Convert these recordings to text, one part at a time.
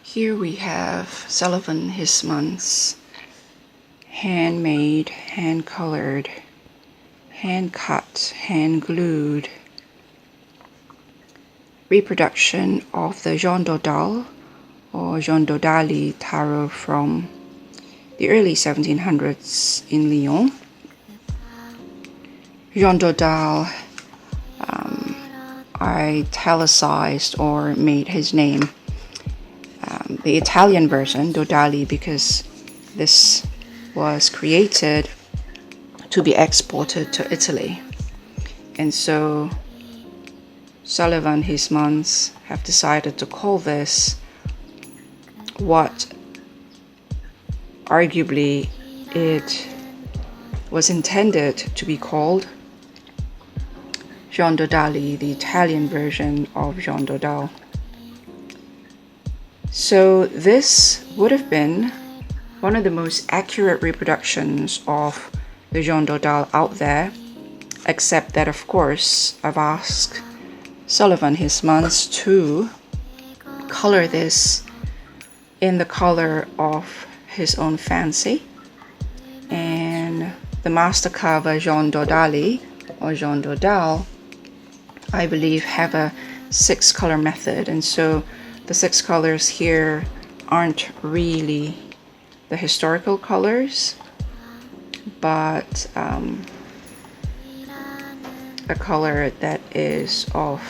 Here we have Sullivan Hismans, handmade, hand colored, hand cut, hand glued reproduction of the Jean Dodal or Jean Dodali tarot from the early 1700s in Lyon. Jean Dodal italicized or made his name the Italian version, Dodali, because this was created to be exported to Italy. And so Sullivan Hismans have decided to call this what arguably it was intended to be called, Jean Dodali, the Italian version of Jean Dodal. So this would have been one of the most accurate reproductions of the Jean Dodal out there, except that, of course, I've asked Sullivan Hismans to color this in the color of his own fancy. And the master carver Jean Dodali or Jean Dodal, I believe, have a 6-color method, and so the 6 colors here aren't really the historical colors, but a color that is of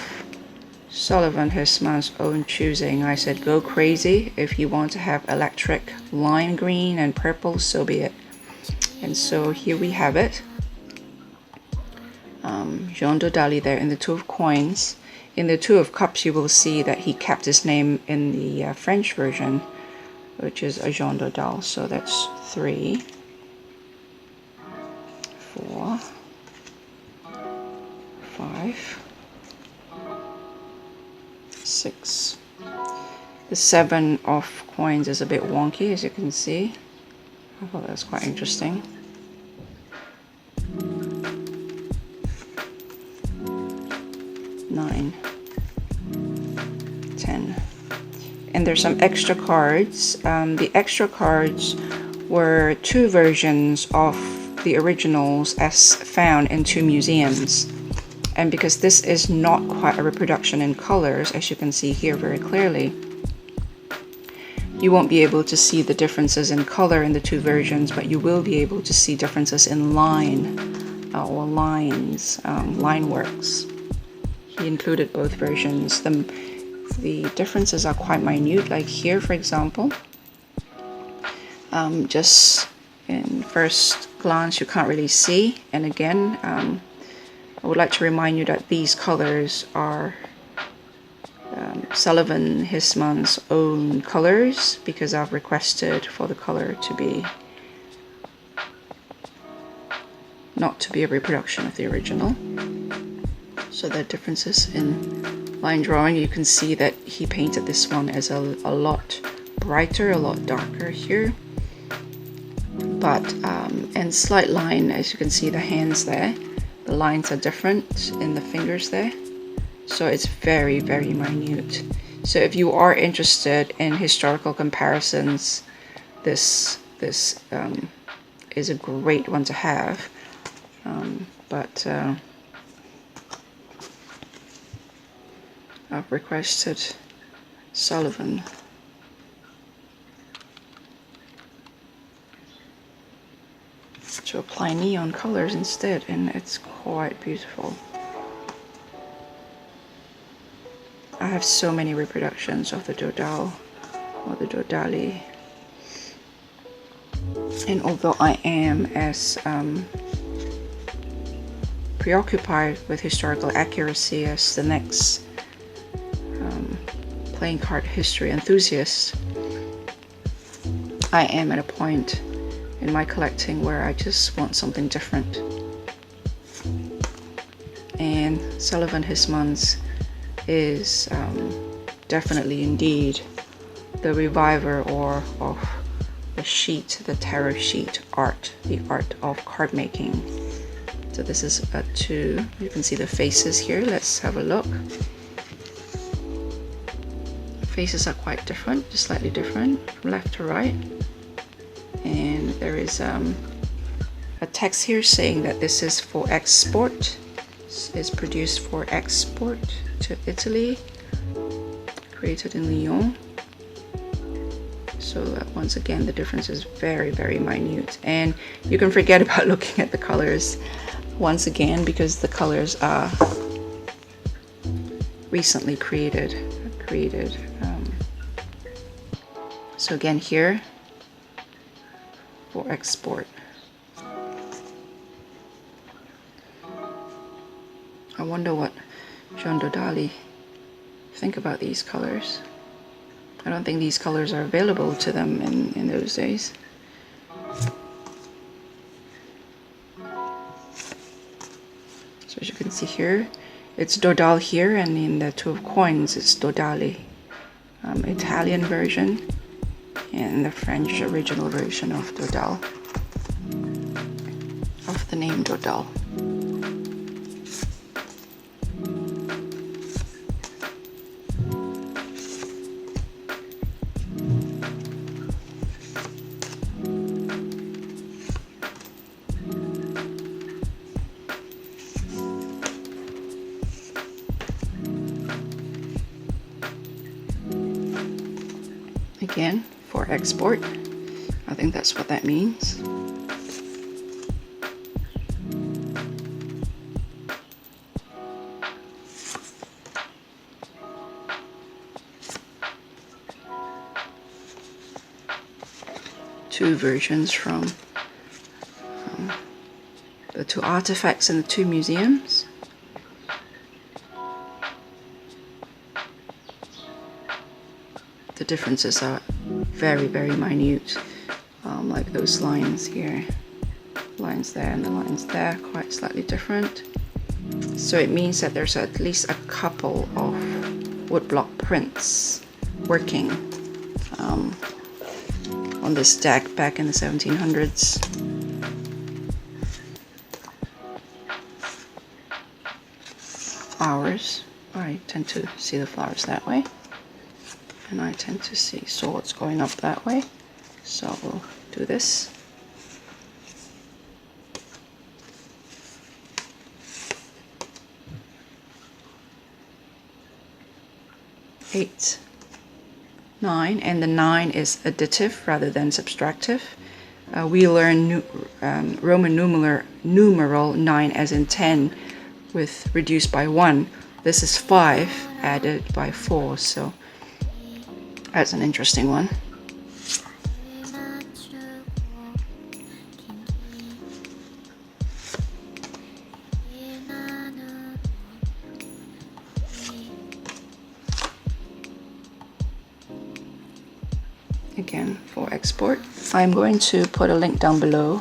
Sullivan Hismans' own choosing. I said, go crazy. If you want to have electric lime green and purple, so be it. And so here we have it. Jean Dodali there in the 2 of coins. In the 2 of cups, you will see that he kept his name in the French version, which is a Jean Dodal. So that's 3, 4, 5, 6. The 7 of coins is a bit wonky, as you can see. I thought that was quite interesting. 9, 10, and there's some extra cards. The extra cards were 2 versions of the originals as found in 2 museums, and because this is not quite a reproduction in colors, as you can see here very clearly, you won't be able to see the differences in color in the 2 versions, but you will be able to see differences in line or lines, line works. He included both versions. The differences are quite minute, like here, for example. Just in first glance, you can't really see. And again, I would like to remind you that these colors are Sullivan Hismans' own colors, because I've requested for the color to be not to be a reproduction of the original. So there are differences in line drawing. You can see that he painted this one as a lot brighter, a lot darker here. But, and slight line, as you can see the hands there, the lines are different in the fingers there. So it's very, very minute. So if you are interested in historical comparisons, this is a great one to have. I've requested Sullivan to apply neon colors instead, and it's quite beautiful. I have so many reproductions of the Dodal or the Dodali, and although I am as preoccupied with historical accuracy as the next playing card history enthusiast, I am at a point in my collecting where I just want something different. And Sullivan Hismans is definitely indeed the reviver of the sheet, the tarot sheet art, the art of card making. So this is a 2. You can see the faces here. Let's have a look. faces are quite different, just slightly different, from left to right. And there is a text here saying that this is for export. It's produced for export to Italy, created in Lyon. So once again, the difference is very, very minute, and you can forget about looking at the colors once again, because the colors are recently created. So again, here for export. I wonder what Jean Dodali think about these colors. I don't think these colors are available to them in those days. So as you can see here, it's Dodal here, and in the Two of Coins it's Dodali. Italian version and the French original version of Dodal, of the name Dodal. Again, for export. I think that's what that means. Two versions from the two artifacts in the two museums. The differences are very, very minute, like those lines here, lines there and the lines there, quite slightly different. So it means that there's at least a couple of woodblock prints working on this deck back in the 1700s. Flowers, I tend to see the flowers that way. And I tend to see swords going up that way, so we'll do this. Eight, 9, and the 9 is additive rather than subtractive. We learn Roman numeral 9 as in 10 with reduced by 1. This is 5 added by 4, so that's an interesting one. Again, for export. I'm going to put a link down below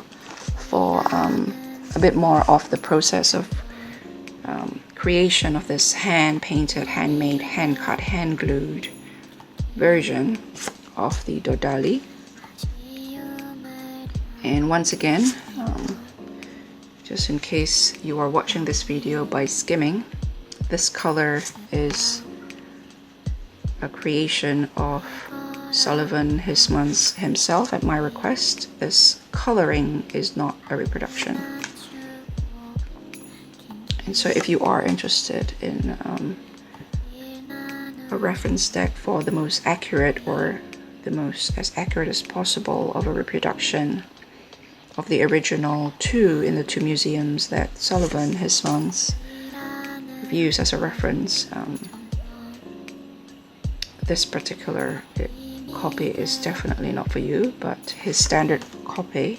for a bit more of the process of creation of this hand-painted, handmade, hand-cut, hand-glued version of the Dodali. And once again, just in case you are watching this video by skimming, this color is a creation of Sullivan Hismans himself at my request. This coloring is not a reproduction. And so if you are interested in a reference deck for the most accurate, or the most as accurate as possible, of a reproduction of the original two in the two museums that Sullivan Hismans used as a reference, this particular copy is definitely not for you, but his standard copy,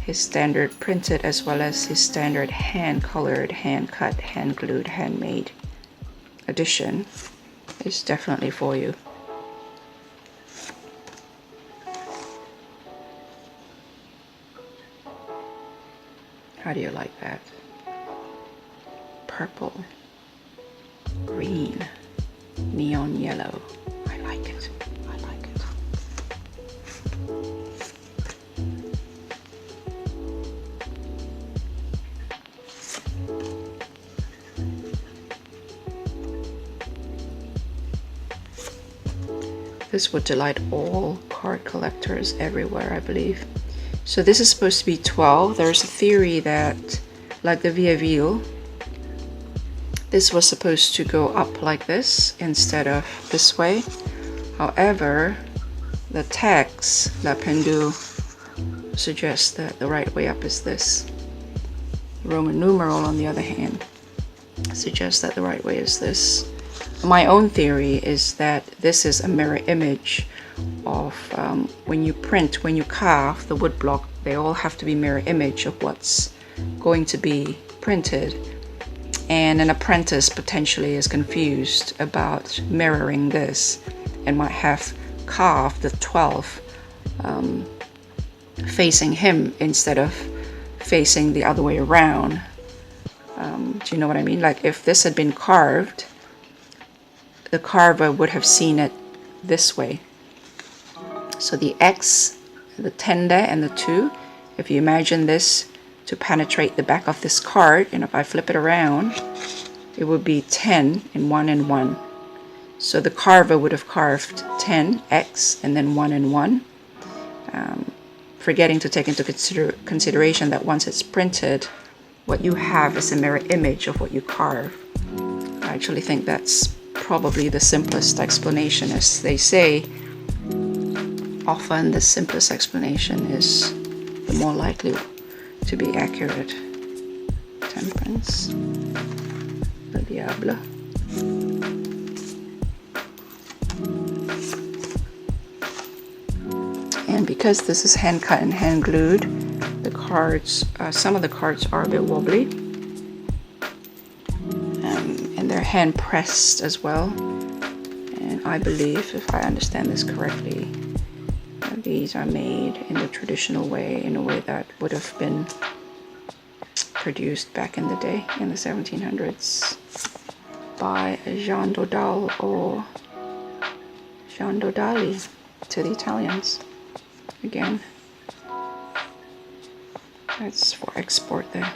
his standard printed, as well as his standard hand colored, hand cut, hand glued, handmade edition is definitely for you. How do you like that? Purple, green, neon yellow. I like it. I like it. This would delight all card collectors everywhere, I believe. So this is supposed to be 12. There's a theory that, like the Via Ville, this was supposed to go up like this instead of this way. However, the text, La Pendule, suggests that the right way up is this. Roman numeral, on the other hand, suggests that the right way is this. My own theory is that this is a mirror image of when you print, when you carve the woodblock, they all have to be mirror image of what's going to be printed. And an apprentice potentially is confused about mirroring this and might have carved the 12 facing him instead of facing the other way around. Do you know what I mean? Like if this had been carved, the carver would have seen it this way. So the X, the 10 there, and the 2, if you imagine this to penetrate the back of this card, and if I flip it around, it would be 10 and 1 and 1. So the carver would have carved 10, X, and then 1 and 1. Forgetting to take into consideration that once it's printed, what you have is a mirror image of what you carve. I actually think that's probably the simplest explanation. As they say, often the simplest explanation is the more likely to be accurate. Temperance, the Diabla. And because this is hand cut and hand glued, the cards, some of the cards are a bit wobbly, and they're hand pressed as well. And I believe, if I understand this correctly, these are made in the traditional way, in a way that would have been produced back in the day, in the 1700s, by Jean Dodal or Jean Dodali to the Italians. Again, that's for export there.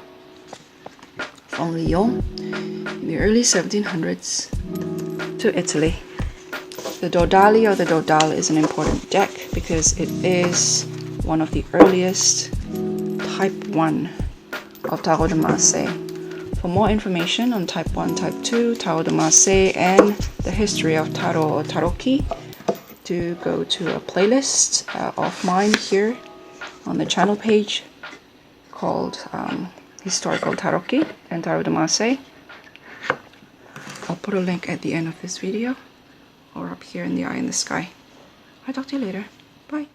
From Lyon in the early 1700s to Italy. The Dodali or the Dodal is an important deck because it is one of the earliest type 1 of Tarot de Marseille. For more information on type 1, type 2, Tarot de Marseille, and the history of tarot or tarocchi, do go to a playlist of mine here on the channel page called Historical Tarocchi and Tarot de Marseille. I'll put a link at the end of this video or up here in the eye in the sky. I'll talk to you later. Bye.